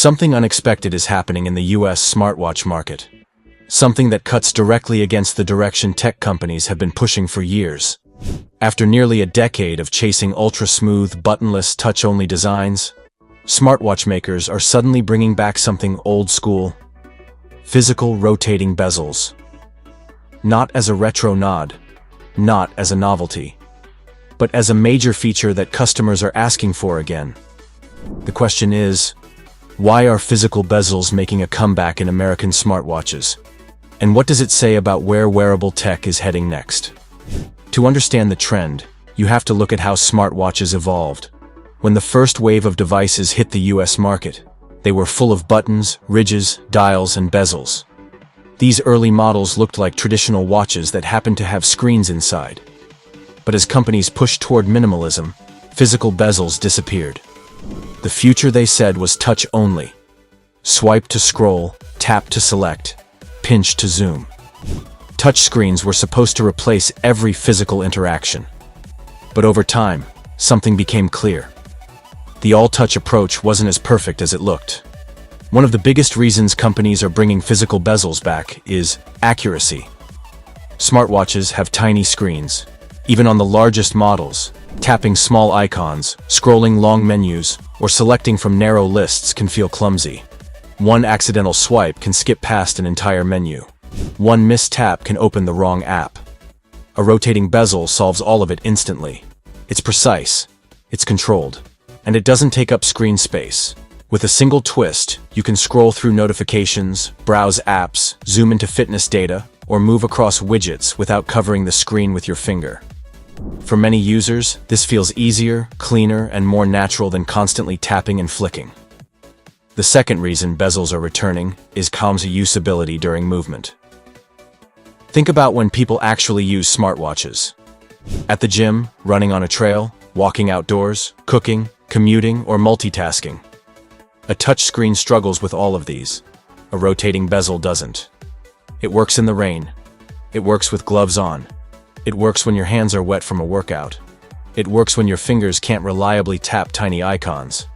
Something unexpected is happening in the US smartwatch market. Something that cuts directly against the direction tech companies have been pushing for years. After nearly a decade of chasing ultra-smooth, buttonless, touch-only designs, smartwatch makers are suddenly bringing back something old-school: physical rotating bezels. Not as a retro nod, not as a novelty, but as a major feature that customers are asking for again. The question is, why are physical bezels making a comeback in American smartwatches? And what does it say about where wearable tech is heading next? To understand the trend, you have to look at how smartwatches evolved. When the first wave of devices hit the US market, they were full of buttons, ridges, dials, and bezels. These early models looked like traditional watches that happened to have screens inside. But as companies pushed toward minimalism, physical bezels disappeared. The future, they said, was touch only. Swipe to scroll, tap to select, pinch to zoom. Touch screens were supposed to replace every physical interaction. But over time, something became clear. The all-touch approach wasn't as perfect as it looked. One of the biggest reasons companies are bringing physical bezels back is accuracy. Smartwatches have tiny screens. Even on the largest models, tapping small icons, scrolling long menus, or selecting from narrow lists can feel clumsy. One accidental swipe can skip past an entire menu. One missed tap can open the wrong app. A rotating bezel solves all of it instantly. It's precise, it's controlled, and it doesn't take up screen space. With a single twist, you can scroll through notifications, browse apps, zoom into fitness data, or move across widgets without covering the screen with your finger. For many users, this feels easier, cleaner, and more natural than constantly tapping and flicking. The second reason bezels are returning is calm's usability during movement. Think about when people actually use smartwatches. At the gym, running on a trail, walking outdoors, cooking, commuting, or multitasking. A touchscreen struggles with all of these. A rotating bezel doesn't. It works in the rain. It works with gloves on. It works when your hands are wet from a workout. It works when your fingers can't reliably tap tiny icons.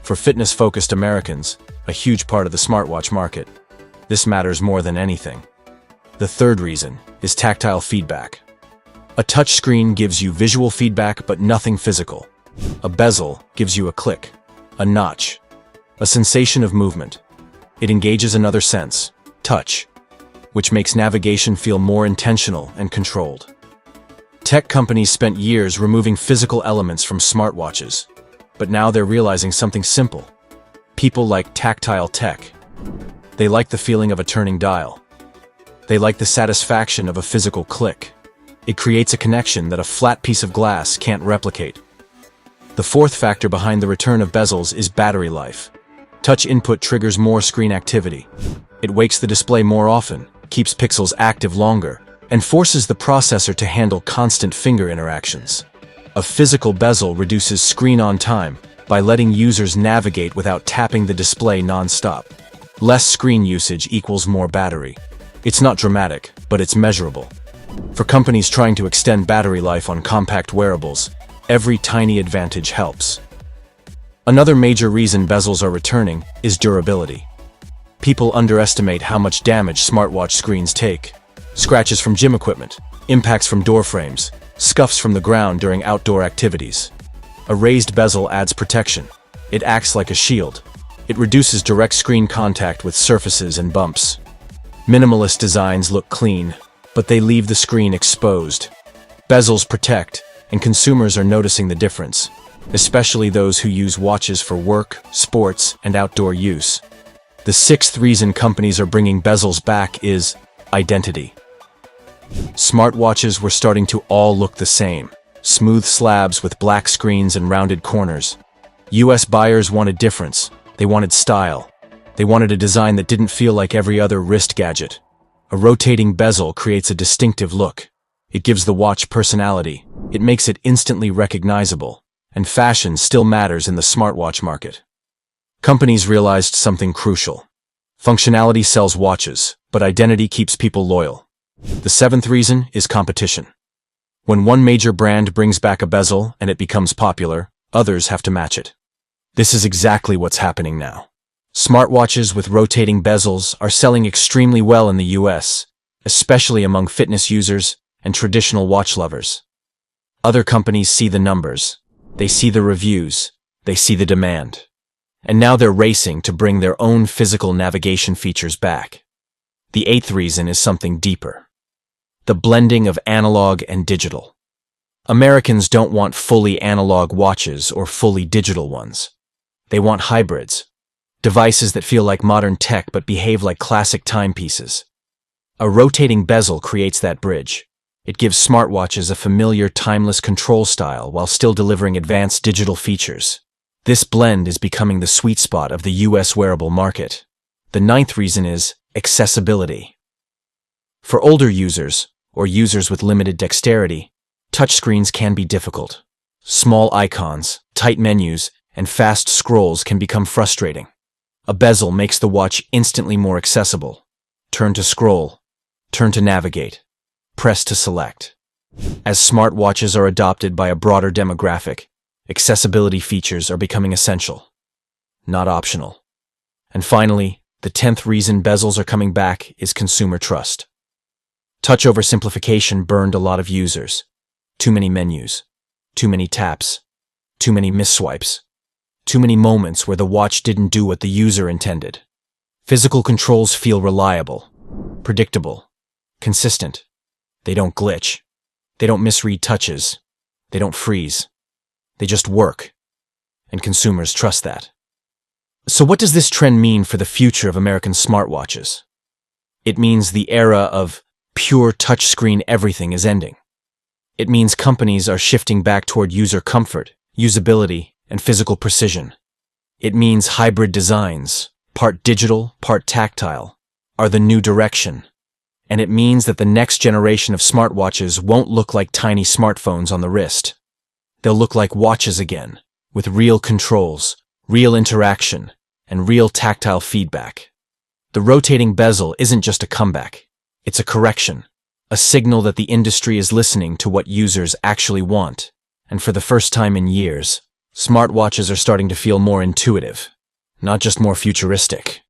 For fitness-focused Americans, a huge part of the smartwatch market, this matters more than anything. The third reason is tactile feedback. A touchscreen gives you visual feedback but nothing physical. A bezel gives you a click, a notch, a sensation of movement. It engages another sense, touch, which makes navigation feel more intentional and controlled. Tech companies spent years removing physical elements from smartwatches, but now they're realizing something simple. People like tactile tech. They like the feeling of a turning dial. They like the satisfaction of a physical click. It creates a connection that a flat piece of glass can't replicate. The fourth factor behind the return of bezels is battery life. Touch input triggers more screen activity. It wakes the display more often, keeps pixels active longer, and forces the processor to handle constant finger interactions. A physical bezel reduces screen-on time by letting users navigate without tapping the display non-stop. Less screen usage equals more battery. It's not dramatic, but it's measurable. For companies trying to extend battery life on compact wearables, every tiny advantage helps. Another major reason bezels are returning is durability. People underestimate how much damage smartwatch screens take. Scratches from gym equipment, impacts from door frames, scuffs from the ground during outdoor activities. A raised bezel adds protection. It acts like a shield. It reduces direct screen contact with surfaces and bumps. Minimalist designs look clean, but they leave the screen exposed. Bezels protect, and consumers are noticing the difference, especially those who use watches for work, sports, and outdoor use. The sixth reason companies are bringing bezels back is identity. Smartwatches were starting to all look the same. Smooth slabs with black screens and rounded corners. US buyers wanted difference. They wanted style. They wanted a design that didn't feel like every other wrist gadget. A rotating bezel creates a distinctive look. It gives the watch personality. It makes it instantly recognizable. And fashion still matters in the smartwatch market. Companies realized something crucial. Functionality sells watches, but identity keeps people loyal. The seventh reason is competition. When one major brand brings back a bezel and it becomes popular, others have to match it. This is exactly what's happening now. Smartwatches with rotating bezels are selling extremely well in the US, especially among fitness users and traditional watch lovers. Other companies see the numbers, they see the reviews, they see the demand. And now they're racing to bring their own physical navigation features back. The eighth reason is something deeper. The blending of analog and digital. Americans don't want fully analog watches or fully digital ones. They want hybrids. Devices that feel like modern tech but behave like classic timepieces. A rotating bezel creates that bridge. It gives smartwatches a familiar, timeless control style while still delivering advanced digital features. This blend is becoming the sweet spot of the US wearable market. The ninth reason is accessibility. For older users, or users with limited dexterity, touchscreens can be difficult. Small icons, tight menus, and fast scrolls can become frustrating. A bezel makes the watch instantly more accessible. Turn to scroll, turn to navigate, press to select. As smartwatches are adopted by a broader demographic, accessibility features are becoming essential, not optional. And finally, the 10th reason bezels are coming back is consumer trust. Touch oversimplification burned a lot of users. Too many menus, too many taps, too many misswipes. Too many moments where the watch didn't do what the user intended. Physical controls feel reliable, predictable, consistent. They don't glitch. They don't misread touches. They don't freeze. They just work. And consumers trust that. So what does this trend mean for the future of American smartwatches? It means the era of pure touchscreen everything is ending. It means companies are shifting back toward user comfort, usability, and physical precision. It means hybrid designs, part digital, part tactile, are the new direction. And it means that the next generation of smartwatches won't look like tiny smartphones on the wrist. They'll look like watches again, with real controls, real interaction, and real tactile feedback. The rotating bezel isn't just a comeback, it's a correction, a signal that the industry is listening to what users actually want. And for the first time in years, smartwatches are starting to feel more intuitive, not just more futuristic.